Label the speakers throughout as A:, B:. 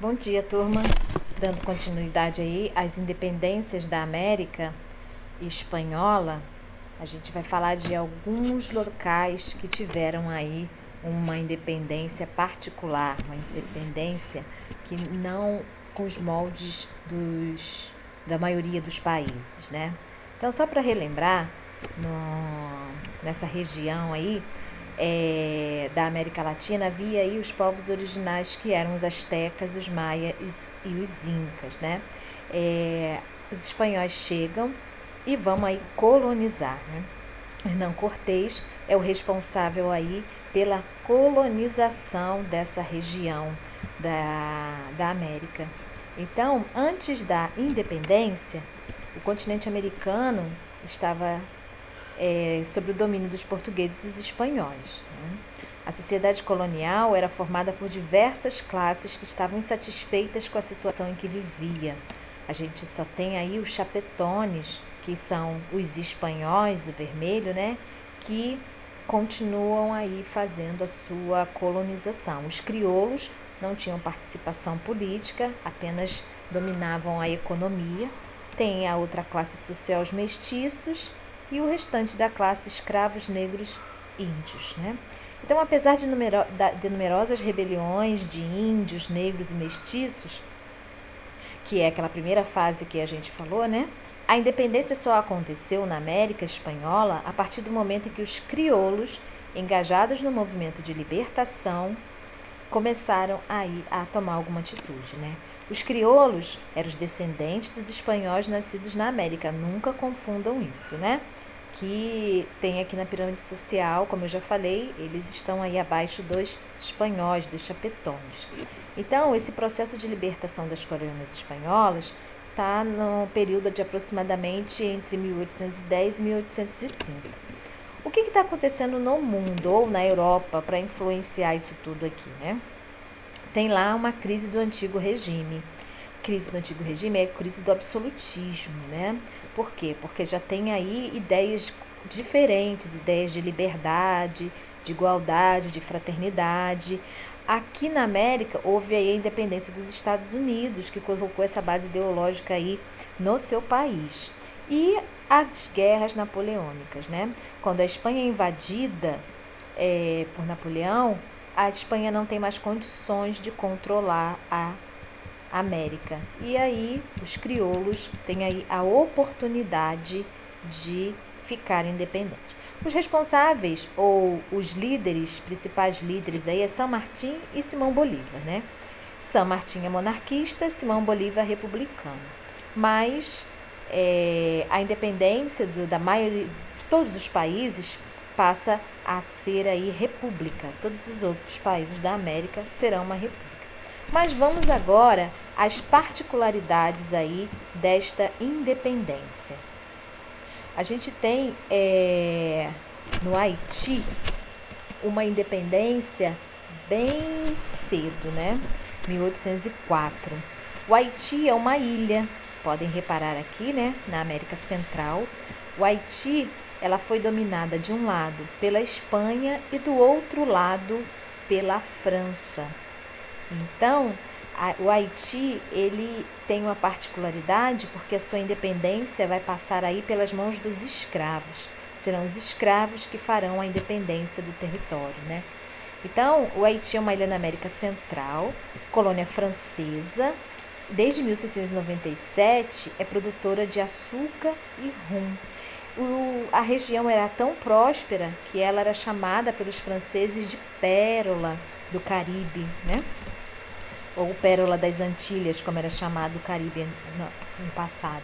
A: Bom dia, turma. Dando continuidade aí às independências da América espanhola, a gente vai falar de alguns locais que tiveram aí uma independência particular, uma independência que não com os moldes da maioria dos países, né? Então, só para relembrar, nessa região aí, da América Latina, havia aí os povos originais que eram os astecas, os maias e os incas, né? Os espanhóis chegam e vão aí colonizar, né? Hernán Cortés é o responsável aí pela colonização dessa região da América. Então, antes da independência, o continente americano estava sob o domínio dos portugueses e dos espanhóis, né? A sociedade colonial era formada por diversas classes que estavam insatisfeitas com a situação em que vivia. A gente só tem aí os chapetones, que são os espanhóis, o vermelho, né, que continuam aí fazendo a sua colonização. Os crioulos não tinham participação política, apenas dominavam a economia. Tem a outra classe social, os mestiços, e o restante da classe, escravos, negros, índios, né? Então, apesar de numerosas rebeliões de índios, negros e mestiços, que é aquela primeira fase que a gente falou, né? A independência só aconteceu na América Espanhola a partir do momento em que os crioulos, engajados no movimento de libertação, começaram aí a tomar alguma atitude, né? Os crioulos eram os descendentes dos espanhóis nascidos na América. Nunca confundam isso, né? Que tem aqui na pirâmide social, como eu já falei, eles estão aí abaixo dos espanhóis, dos chapetones. Então, esse processo de libertação das colônias espanholas está no período de aproximadamente entre 1810 e 1830. O que está acontecendo no mundo ou na Europa para influenciar isso tudo aqui, né? Tem lá uma crise do antigo regime. Crise do antigo regime é a crise do absolutismo, né? Por quê? Porque já tem aí ideias diferentes, ideias de liberdade, de igualdade, de fraternidade. Aqui na América houve aí a independência dos Estados Unidos, que colocou essa base ideológica aí no seu país. E as guerras napoleônicas, né? Quando a Espanha é invadida por Napoleão, a Espanha não tem mais condições de controlar a América. E aí os crioulos têm aí a oportunidade de ficar independentes. Os responsáveis ou os líderes, principais líderes aí é San Martín e Simão Bolívar, né? San Martín é monarquista, Simão Bolívar é republicano. Mas a independência da maioria de todos os países passa a ser aí república. Todos os outros países da América serão uma república. Mas vamos agora às particularidades aí desta independência. A gente tem no Haiti uma independência bem cedo, né? 1804. O Haiti é uma ilha, podem reparar aqui, né? Na América Central. O Haiti, ela foi dominada de um lado pela Espanha e do outro lado pela França. Então, o Haiti, ele tem uma particularidade porque a sua independência vai passar aí pelas mãos dos escravos. Serão os escravos que farão a independência do território, né? Então, o Haiti é uma ilha na América Central, colônia francesa. Desde 1697, é produtora de açúcar e rum. A região era tão próspera que ela era chamada pelos franceses de Pérola do Caribe, né? Ou Pérola das Antilhas, como era chamado o Caribe no passado.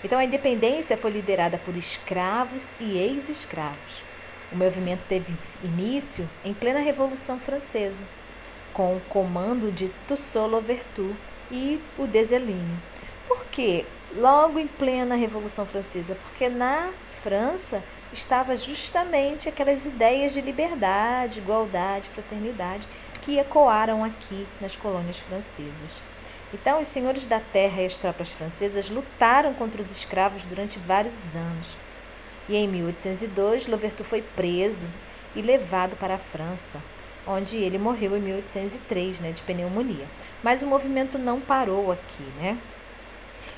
A: Então, a independência foi liderada por escravos e ex-escravos. O movimento teve início em plena Revolução Francesa, com o comando de Toussaint Louverture e o Dessalines. Por quê? Logo em plena Revolução Francesa, porque na França estava justamente aquelas ideias de liberdade, igualdade, fraternidade, que ecoaram aqui nas colônias francesas. Então, os senhores da terra e as tropas francesas lutaram contra os escravos durante vários anos. E em 1802, Louverture foi preso e levado para a França, onde ele morreu em 1803, né, de pneumonia. Mas o movimento não parou aqui, né?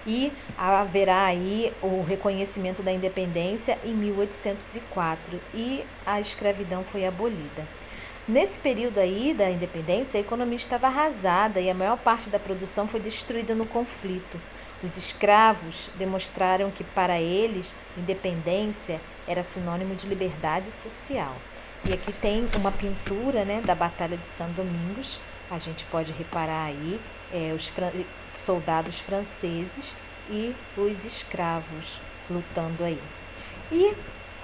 A: E haverá aí o reconhecimento da independência em 1804 e a escravidão foi abolida. Nesse período aí da independência, a economia estava arrasada e a maior parte da produção foi destruída no conflito. Os escravos demonstraram que para eles independência era sinônimo de liberdade social. E aqui tem uma pintura, né, da Batalha de São Domingos. A gente pode reparar aí os soldados franceses e os escravos lutando aí. E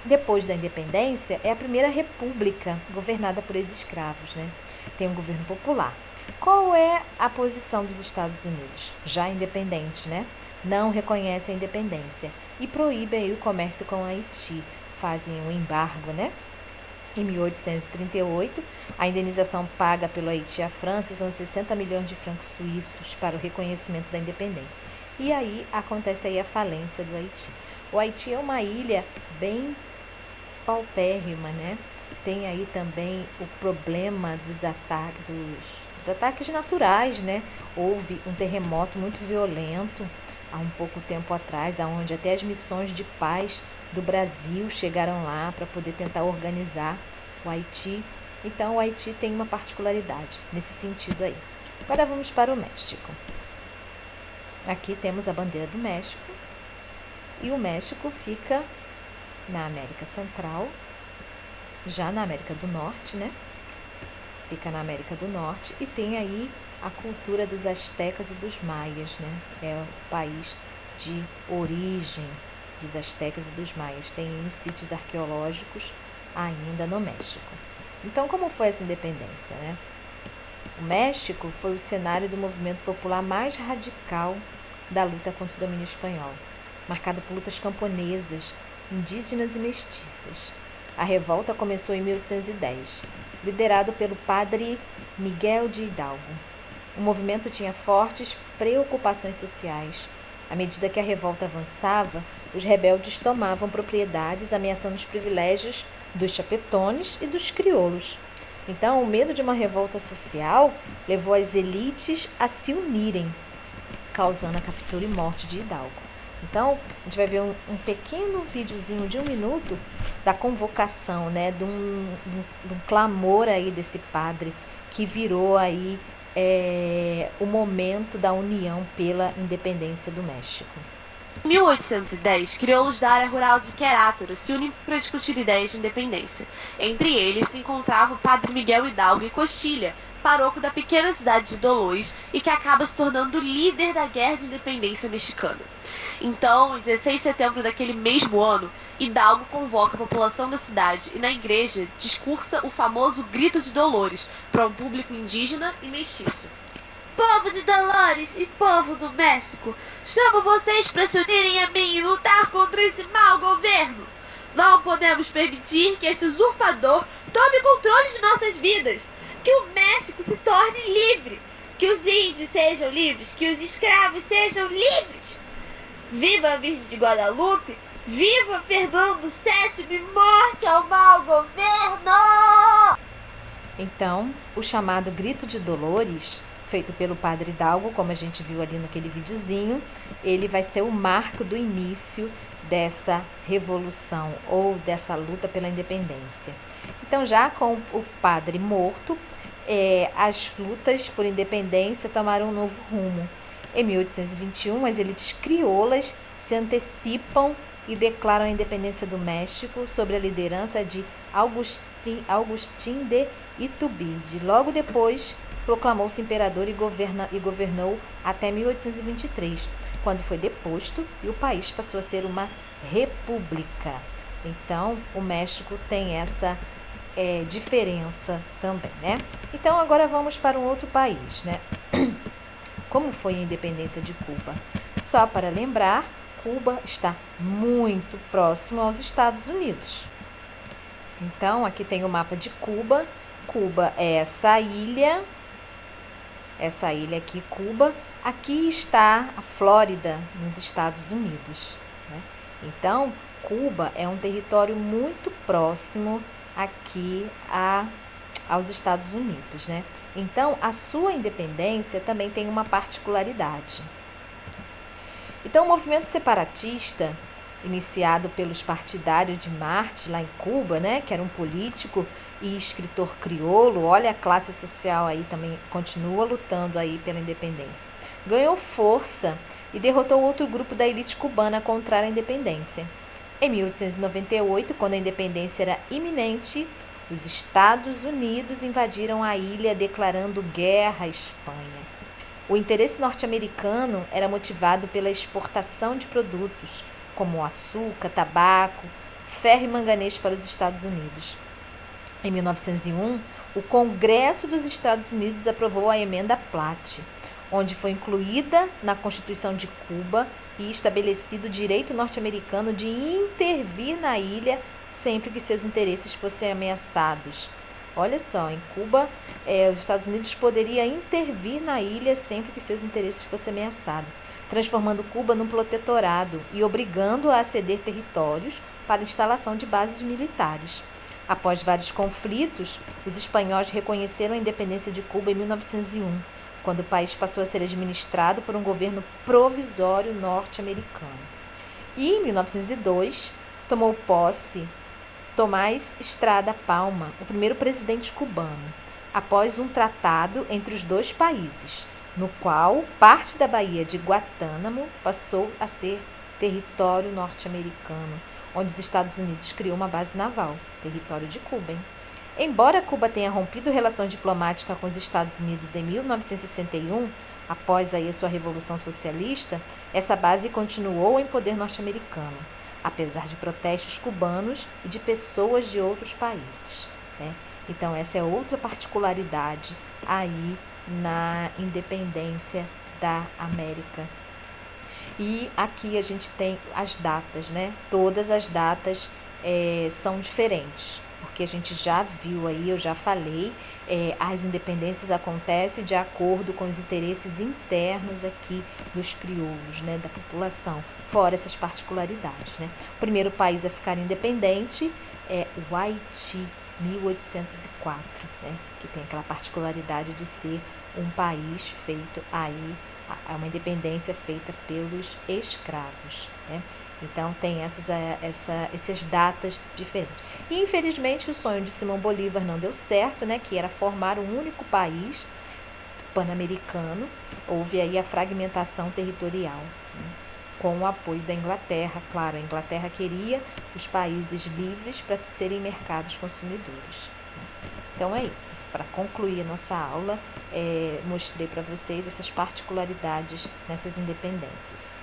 A: depois da independência é a primeira república governada por ex-escravos, né? Tem um governo popular. Qual é a posição dos Estados Unidos? Já independente, né? Não reconhece a independência e proíbe aí o comércio com o Haiti. Fazem um embargo, né? Em 1838, a indenização paga pelo Haiti à França são 60 milhões de francos suíços para o reconhecimento da independência. E aí acontece aí a falência do Haiti. O Haiti é uma ilha bem paupérrima, né? Tem aí também o problema dos ataques naturais, né? Houve um terremoto muito violento há um pouco tempo atrás, onde até as missões de paz do Brasil chegaram lá para poder tentar organizar o Haiti. Então, o Haiti tem uma particularidade nesse sentido aí. Agora vamos para o México. Aqui temos a bandeira do México e o México fica na América Central, já na América do Norte, né? Fica na América do Norte e tem aí a cultura dos astecas e dos maias, né? É o país de origem dos astecas e dos maias. Tem uns sítios arqueológicos ainda no México. Então, como foi essa independência, né? O México foi o cenário do movimento popular mais radical da luta contra o domínio espanhol, marcado por lutas camponesas, indígenas e mestiças. A revolta começou em 1810, liderado pelo padre Miguel de Hidalgo. O movimento tinha fortes preocupações sociais. À medida que a revolta avançava, os rebeldes tomavam propriedades, ameaçando os privilégios dos chapetones e dos crioulos. Então, o medo de uma revolta social levou as elites a se unirem, causando a captura e morte de Hidalgo. Então, a gente vai ver um pequeno videozinho de 1 minuto da convocação, né, de um clamor aí desse padre que virou aí o momento da união pela independência do México.
B: Em 1810, crioulos da área rural de Querétaro se unem para discutir ideias de independência. Entre eles se encontrava o padre Miguel Hidalgo e Costilha, pároco da pequena cidade de Dolores e que acaba se tornando o líder da Guerra de Independência mexicana. Então, em 16 de setembro daquele mesmo ano, Hidalgo convoca a população da cidade e na igreja discursa o famoso Grito de Dolores para um público indígena e mestiço. Povo de Dolores e povo do México, chamo vocês para se unirem a mim e lutar contra esse mau governo. Não podemos permitir que esse usurpador tome controle de nossas vidas. Que o México se torne livre. Que os índios sejam livres. Que os escravos sejam livres. Viva a Virgem de Guadalupe. Viva Fernando VII e morte ao mau governo!
A: Então, o chamado Grito de Dolores, feito pelo padre Hidalgo, como a gente viu ali naquele videozinho, ele vai ser o marco do início dessa revolução ou dessa luta pela independência. Então, já com o padre morto, as lutas por independência tomaram um novo rumo. Em 1821, as elites crioulas se antecipam e declaram a independência do México sob a liderança de Agustín de Iturbide. Logo depois, proclamou-se imperador e governou até 1823, quando foi deposto e o país passou a ser uma república. Então, o México tem essa diferença também, né? Então, agora vamos para um outro país, né? Como foi a independência de Cuba? Só para lembrar, Cuba está muito próximo aos Estados Unidos. Então, aqui tem o mapa de Cuba. Cuba é essa ilha aqui, Cuba. Aqui está a Flórida, nos Estados Unidos, né? Então, Cuba é um território muito próximo aqui aos Estados Unidos, né? Então, a sua independência também tem uma particularidade. Então, o movimento separatista, iniciado pelos partidários de Martí, lá em Cuba, né, que era um político e escritor crioulo, olha a classe social aí também, continua lutando aí pela independência, ganhou força e derrotou outro grupo da elite cubana contrária à independência. Em 1898, quando a independência era iminente, os Estados Unidos invadiram a ilha declarando guerra à Espanha. O interesse norte-americano era motivado pela exportação de produtos como açúcar, tabaco, ferro e manganês para os Estados Unidos. Em 1901, o Congresso dos Estados Unidos aprovou a Emenda Platt, onde foi incluída na Constituição de Cuba e estabelecido o direito norte-americano de intervir na ilha sempre que seus interesses fossem ameaçados. Olha só, em Cuba, os Estados Unidos poderiam intervir na ilha sempre que seus interesses fossem ameaçados, transformando Cuba num protetorado e obrigando-a a ceder territórios para a instalação de bases militares. Após vários conflitos, os espanhóis reconheceram a independência de Cuba em 1901, quando o país passou a ser administrado por um governo provisório norte-americano. E em 1902, tomou posse Tomás Estrada Palma, o primeiro presidente cubano, após um tratado entre os dois países, no qual parte da Baía de Guantánamo passou a ser território norte-americano, onde os Estados Unidos criou uma base naval, território de Cuba. Embora Cuba tenha rompido relação diplomática com os Estados Unidos em 1961, após aí a sua Revolução Socialista, essa base continuou em poder norte-americano, apesar de protestos cubanos e de pessoas de outros países, né? Então, essa é outra particularidade aí na independência da América. E aqui a gente tem as datas, né? Todas as datas são diferentes, porque a gente já viu aí, eu já falei, as independências acontecem de acordo com os interesses internos aqui dos crioulos, né, da população, fora essas particularidades, né? O primeiro país a ficar independente é o Haiti, 1804, né, que tem aquela particularidade de ser um país feito aí, uma independência feita pelos escravos, né? Então tem essas datas diferentes. E infelizmente o sonho de Simão Bolívar não deu certo, né? Que era formar um único país pan-americano. Houve aí a fragmentação territorial, né? Com o apoio da Inglaterra. Claro, a Inglaterra queria os países livres para serem mercados consumidores. Então é isso. Para concluir a nossa aula, mostrei para vocês essas particularidades nessas independências.